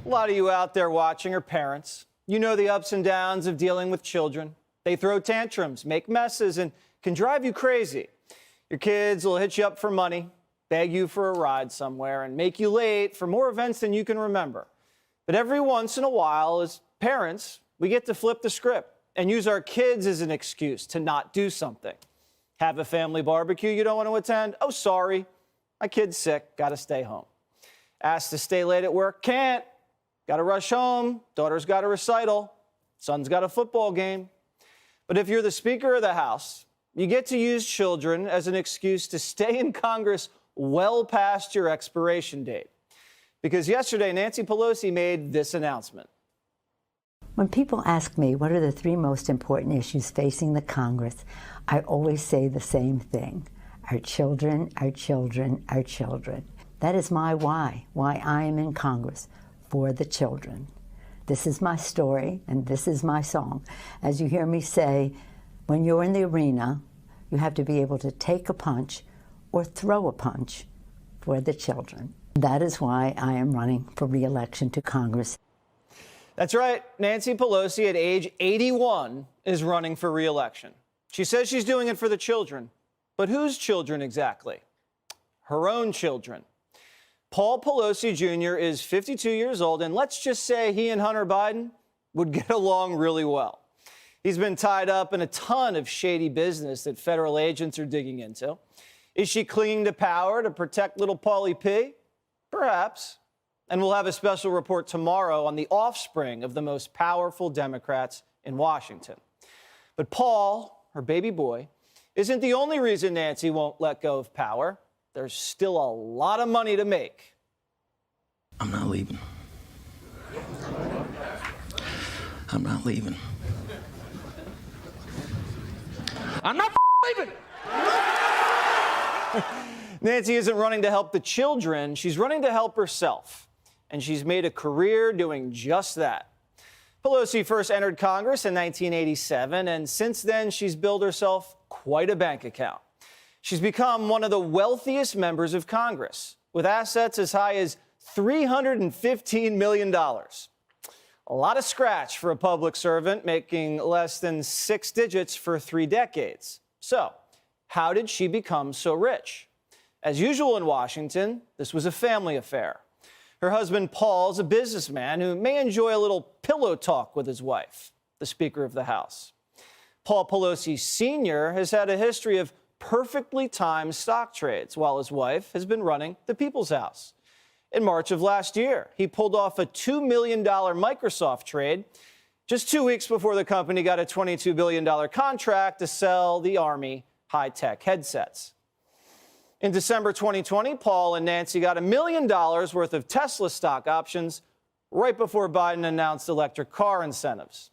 A lot of you out there watching are parents. You know the ups and downs of dealing with children. They throw tantrums, make messes, and can drive you crazy. Your kids will hit you up for money, beg you for a ride somewhere, and make you late for more events than you can remember. But every once in a while, as parents, we get to flip the script and use our kids as an excuse to not do something. Have a family barbecue you don't want to attend? Oh, sorry, my kid's sick, got to stay home. Asked to stay late at work? Can't. Got to rush home. Daughter's got a recital. Son's got a football game. But if you're the Speaker of the House, you get to use children as an excuse to stay in Congress well past your expiration date. Because yesterday, Nancy Pelosi made this announcement. When people ask me what are the three most important issues facing the Congress, I always say the same thing. Our children, our children, our children. That is my why I am in Congress, for the children. This is my story, and this is my song. As you hear me say, when you're in the arena, you have to be able to take a punch or throw a punch for the children. That is why I am running for re-election to Congress. That's right. Nancy Pelosi, at age 81, is running for re-election. She says she's doing it for the children. But whose children exactly? Her own children. Paul Pelosi Jr. is 52 years old, and let's just say he and Hunter Biden would get along really well. He's been tied up in a ton of shady business that federal agents are digging into. Is she clinging to power to protect little Paulie P? Perhaps. And we'll have a special report tomorrow on the offspring of the most powerful Democrats in Washington. But Paul, her baby boy, isn't the only reason Nancy won't let go of power. There's still a lot of money to make. I'm not leaving. I'm not leaving. I'm not leaving. Nancy isn't running to help the children. She's running to help herself. And she's made a career doing just that. Pelosi first entered Congress in 1987, and since then, she's built herself quite a bank account. She's become one of the wealthiest members of Congress, with assets as high as $315 million. A lot of scratch for a public servant, making less than 6 digits for 3 decades. So, how did she become so rich? As usual in Washington, this was a family affair. Her husband, Paul, is a businessman who may enjoy a little pillow talk with his wife, the Speaker of the House. Paul Pelosi Sr. has had a history of perfectly timed stock trades while his wife has been running the People's House. In March of last year, he pulled off a $2 million Microsoft trade just 2 weeks before the company got a $22 billion contract to sell the Army high-tech headsets. In December 2020, Paul and Nancy got $1 million worth of Tesla stock options right before Biden announced electric car incentives.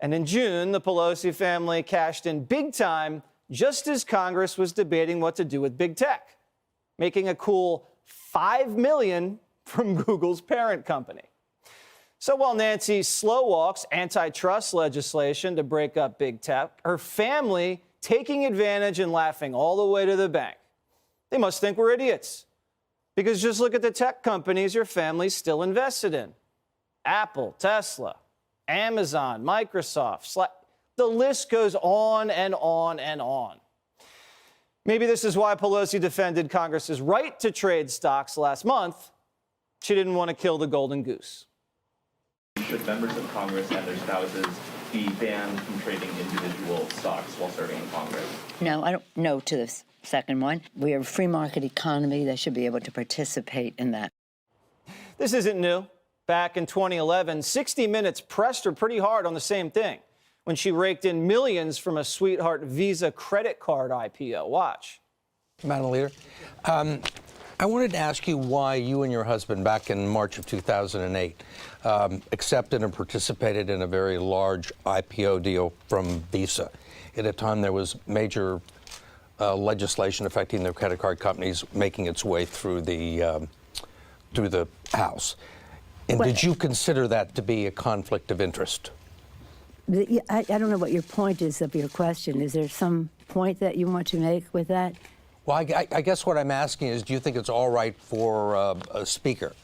And in June, the Pelosi family cashed in big time just as Congress was debating what to do with big tech, making a cool $5 million from Google's parent company. So while Nancy slow walks antitrust legislation to break up big tech, her family taking advantage and laughing all the way to the bank. They must think we're idiots. Because just look at the tech companies your family's still invested in. Apple, Tesla, Amazon, Microsoft, Slack. The list goes on and on and on. Maybe this is why Pelosi defended Congress's right to trade stocks last month. She didn't want to kill the golden goose. Should members of Congress and their spouses be banned from trading individual stocks while serving in Congress? No, I don't know to this second one. We are a free market economy. They should be able to participate in that. This isn't new. Back in 2011, 60 Minutes pressed her pretty hard on the same thing when she raked in millions from a Sweetheart Visa credit card IPO. Watch. Madam Leader, I wanted to ask you why you and your husband, back in March of 2008, accepted and participated in a very large IPO deal from Visa. At a time there was major legislation affecting the credit card companies making its way through the House. And did you consider that to be a conflict of interest? I don't know what your point is of your question. Is there some point that you want to make with that? Well, I guess what I'm asking is, do you think it's all right for a speaker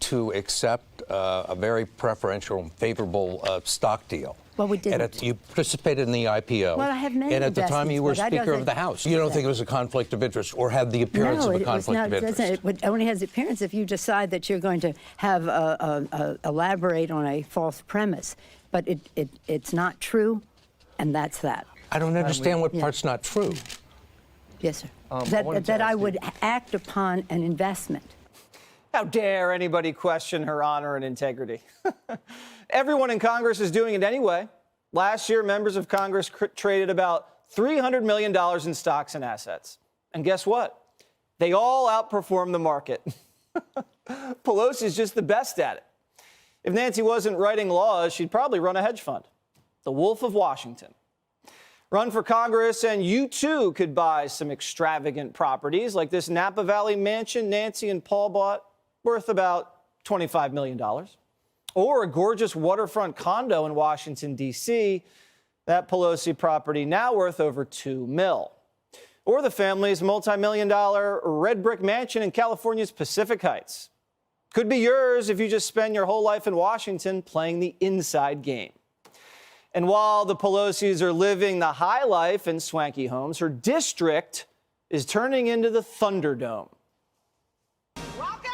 to accept a very preferential and favorable stock deal. Well, we didn't. And you participated in the IPO. Well, I have many And at the time, you were investments, but Speaker of the House. You don't think it was a conflict of interest or had the appearance of a conflict of interest? It only has the appearance if you decide that you're going to have elaborate on a false premise. But it's not true, and that's that. I don't understand what part's not true. Yes, sir. That I would act upon an investment. How dare anybody question her honor and integrity? Everyone in Congress is doing it anyway. Last year, members of Congress traded about $300 million in stocks and assets. And guess what? They all outperformed the market. Pelosi is just the best at it. If Nancy wasn't writing laws, she'd probably run a hedge fund. The Wolf of Washington. Run for Congress, and you too could buy some extravagant properties like this Napa Valley mansion Nancy and Paul bought, worth about $25 million. Or a gorgeous waterfront condo in Washington, D.C., that Pelosi property now worth over $2 million. Or the family's multi-million-dollar red brick mansion in California's Pacific Heights. Could be yours if you just spend your whole life in Washington playing the inside game. And while the Pelosi's are living the high life in swanky homes, her district is turning into the Thunderdome. Welcome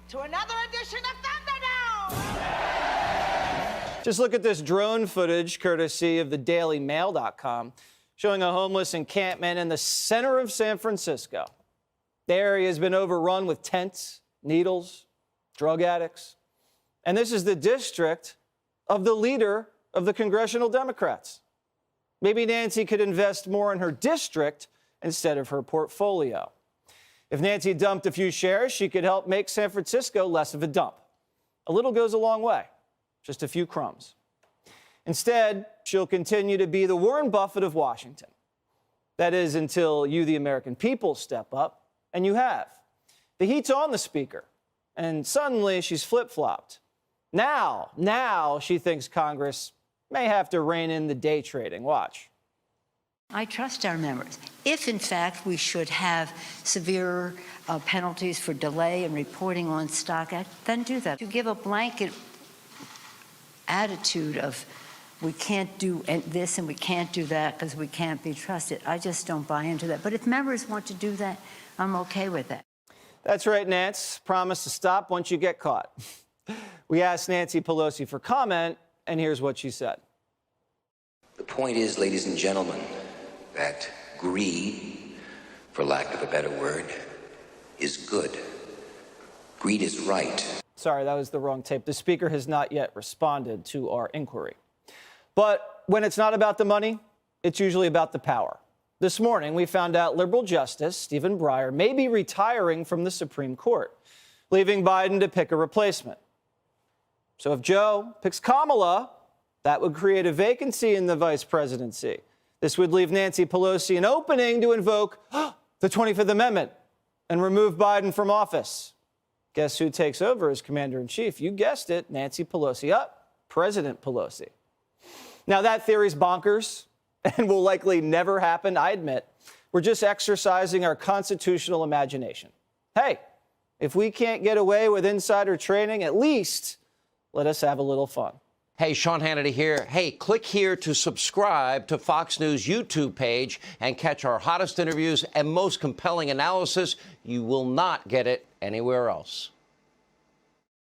to another edition of Thunderdome! Just look at this drone footage, courtesy of the dailymail.com, showing a homeless encampment in the center of San Francisco. The area has been overrun with tents, needles, drug addicts. And this is the district of the leader of the congressional Democrats. Maybe Nancy could invest more in her district instead of her portfolio. If Nancy dumped a few shares, she could help make San Francisco less of a dump. A little goes a long way, just a few crumbs. Instead, she'll continue to be the Warren Buffett of Washington. That is, until you, the American people, step up, and you have. The heat's on the speaker, and suddenly she's flip-flopped. Now she thinks Congress may have to rein in the day trading. Watch. I trust our members. If, in fact, we should have severe penalties for delay in reporting on stock, then do that. To give a blanket attitude of we can't do this and we can't do that because we can't be trusted, I just don't buy into that. But if members want to do that, I'm okay with that. That's right, Nance. Promise to stop once you get caught. We asked Nancy Pelosi for comment, and here's what she said. The point is, ladies and gentlemen, that greed, for lack of a better word, is good. Greed is right. Sorry, that was the wrong tape. The speaker has not yet responded to our inquiry. But when it's not about the money, it's usually about the power. This morning, we found out liberal Justice Stephen Breyer may be retiring from the Supreme Court, leaving Biden to pick a replacement. So if Joe picks Kamala, that would create a vacancy in the vice presidency. This would leave Nancy Pelosi an opening to invoke the 25th Amendment and remove Biden from office. Guess who takes over as commander-in-chief? You guessed it, Nancy Pelosi. President Pelosi. Now, that theory's bonkers and will likely never happen, I admit. We're just exercising our constitutional imagination. Hey, if we can't get away with insider trading, at least let us have a little fun. Hey, Sean Hannity here. Hey, click here to subscribe to Fox News YouTube page and catch our hottest interviews and most compelling analysis. You will not get it anywhere else.